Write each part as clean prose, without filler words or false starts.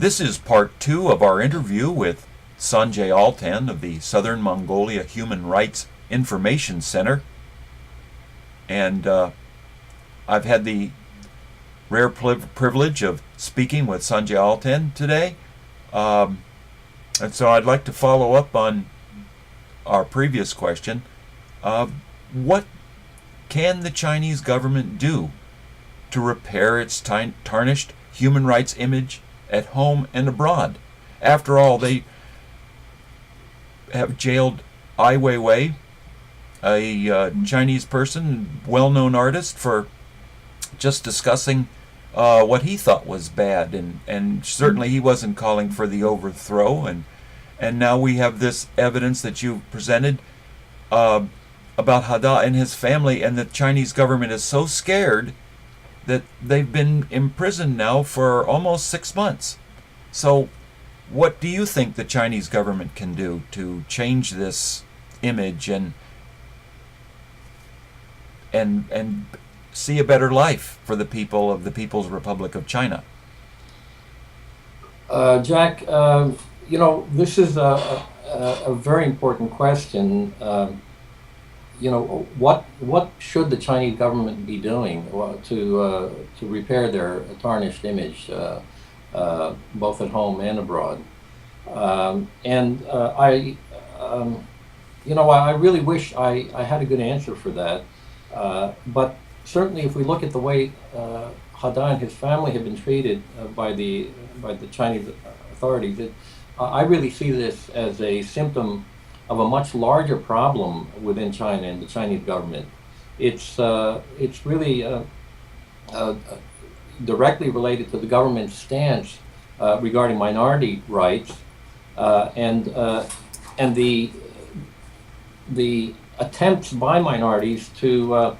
This is part 2 of our interview with Sanj Altan of the Southern Mongolia Human Rights Information Center. And I've had the rare privilege of speaking with Sanj Altan today. And so I'd like to follow up on our previous question. What can the Chinese government do to repair its tarnished human rights image at home and abroad? After all, they have jailed Ai Weiwei, a Chinese person, well-known artist, for just discussing what he thought was bad, and certainly he wasn't calling for the overthrow. And now we have this evidence that you presented about Hada and his family, and the Chinese government is so scared that they've been imprisoned now for almost 6 months. So what do you think the Chinese government can do to change this image and see a better life for the people of the People's Republic of China? Jack, this is a very important question. What should the Chinese government be doing to repair their tarnished image, both at home and abroad? I really wish I had a good answer for that. But certainly, if we look at the way Hada and his family have been treated by the Chinese authorities, I really see this as a symptom of a much larger problem within China and the Chinese government. It's really directly related to the government's stance regarding minority rights and the attempts by minorities to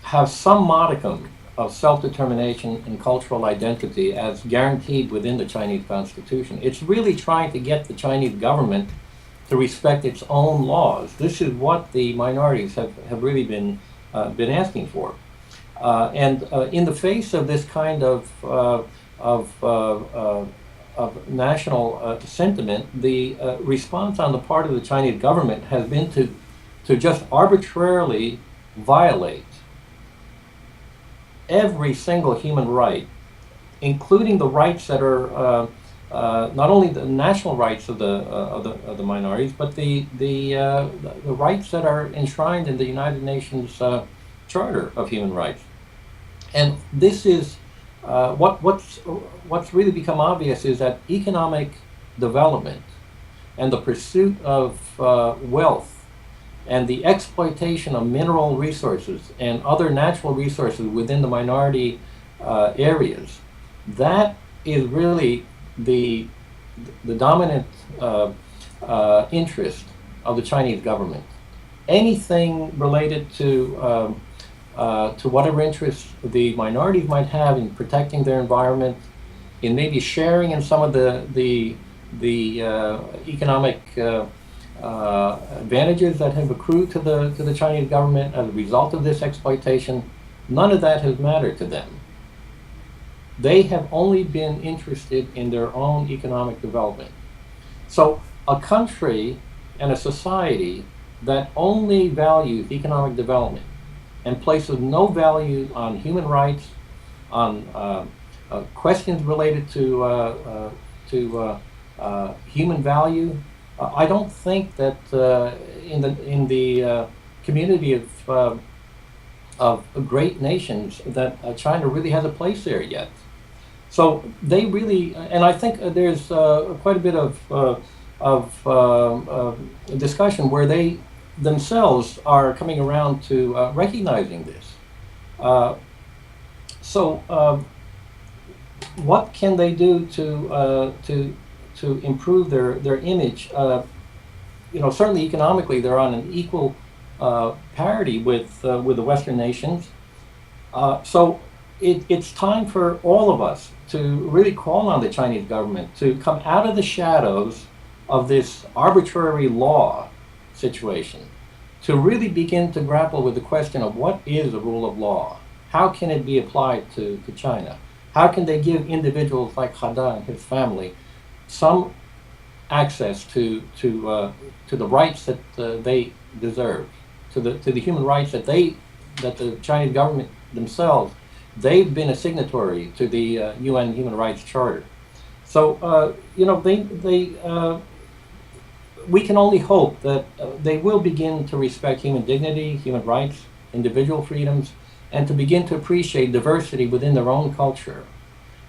have some modicum of self-determination and cultural identity as guaranteed within the Chinese constitution. It's really trying to get the Chinese government to respect its own laws. This is what the minorities have really been asking for. In the face of this kind of national sentiment, the response on the part of the Chinese government has been to just arbitrarily violate every single human right, including the rights that are not only the national rights of the minorities, but the rights that are enshrined in the United Nations Charter of Human Rights. And this is what's really become obvious is that economic development and the pursuit of wealth and the exploitation of mineral resources and other natural resources within the minority areas, that is really the dominant interest of the Chinese government. Anything related to whatever interests the minorities might have in protecting their environment, in maybe sharing in some of the economic advantages that have accrued to the Chinese government as a result of this exploitation, none of that has mattered to them. They have only been interested in their own economic development. So a country and a society that only values economic development and places no value on human rights, on questions related to human value, I don't think that in the community of great nations that China really has a place there yet. So they really, and I think there's quite a bit of discussion where they themselves are coming around to recognizing this. What can they do to improve their image? Certainly economically, they're on an equal parity with the Western nations. So it's time for all of us to really call on the Chinese government to come out of the shadows of this arbitrary law situation, to really begin to grapple with the question of what is the rule of law. how can it be applied to China? How can they give individuals like Hada and his family some access to the rights that they deserve, to the human rights that the Chinese government themselves, they've been a signatory to the UN Human Rights Charter. So we can only hope that they will begin to respect human dignity, human rights, individual freedoms, and to begin to appreciate diversity within their own culture.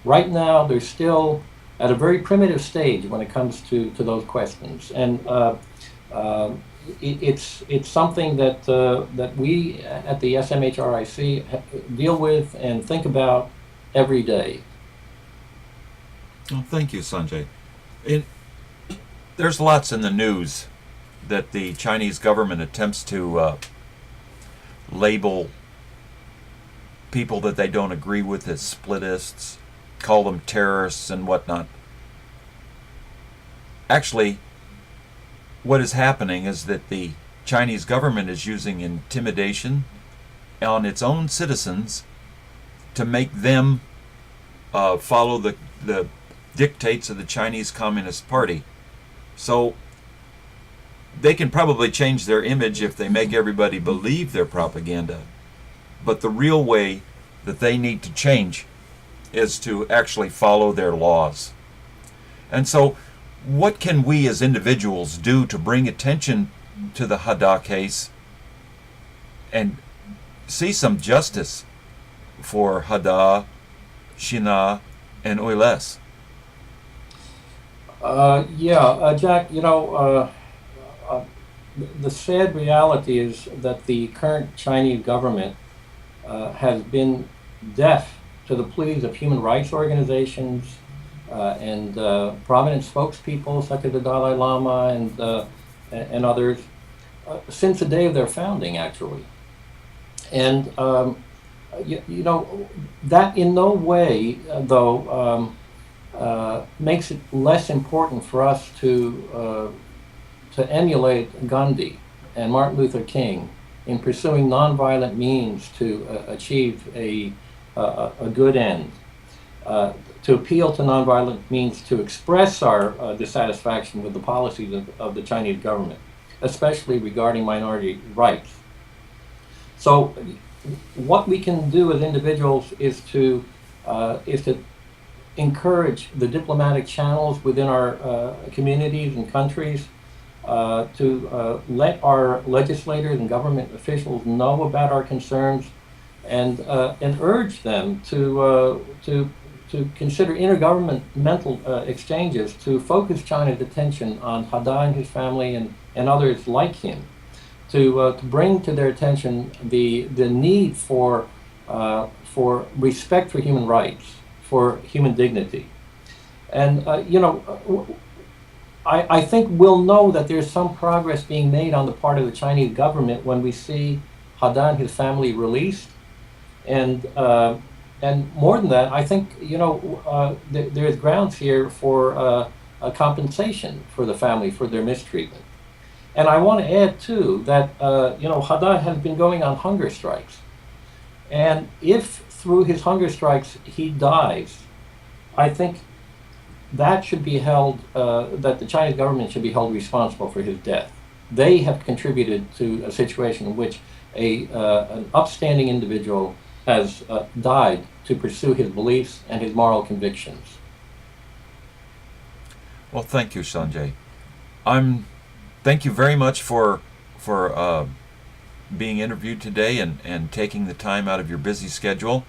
Right now, they're still at a very primitive stage when it comes to those questions, and it's something that we at the SMHRIC deal with and think about every day. Well, thank you, Sanjay. There's lots in the news that the Chinese government attempts to label people that they don't agree with as splitists, call them terrorists and whatnot. Actually, what is happening is that the Chinese government is using intimidation on its own citizens to make them follow the dictates of the Chinese Communist Party. So they can probably change their image if they make everybody believe their propaganda. But the real way that they need to change is to actually follow their laws. And so what can we as individuals do to bring attention to the Hada case and see some justice for Hada, Shina, and Oiles? Jack, the sad reality is that the current Chinese government has been deaf to the pleas of human rights organizations and prominent spokespeople such as the Dalai Lama and others since the day of their founding, actually. And that in no way, though, makes it less important for us to emulate Gandhi and Martin Luther King in pursuing nonviolent means to achieve a good end, to appeal to nonviolent means to express our dissatisfaction with the policies of the Chinese government, especially regarding minority rights. So what we can do as individuals is to encourage the diplomatic channels within our communities and countries, to let our legislators and government officials know about our concerns, and urge them to consider intergovernmental exchanges to focus China's attention on Hada and his family and others like him, to bring to their attention the need for respect for human rights, for human dignity. And I think we'll know that there's some progress being made on the part of the Chinese government when we see Hada and his family released. And more than that, I think there's grounds here for a compensation for the family for their mistreatment. And I want to add too that Hada has been going on hunger strikes, and if through his hunger strikes he dies, I think that should be held, that the Chinese government should be held responsible for his death. They have contributed to a situation in which an upstanding individual has died to pursue his beliefs and his moral convictions. Well, thank you, Sanjay. Thank you very much for being interviewed today and taking the time out of your busy schedule.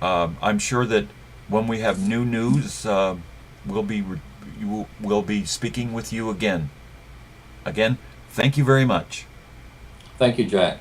I'm sure that when we have new news, we'll be speaking with you again. Again, thank you very much. Thank you, Jack.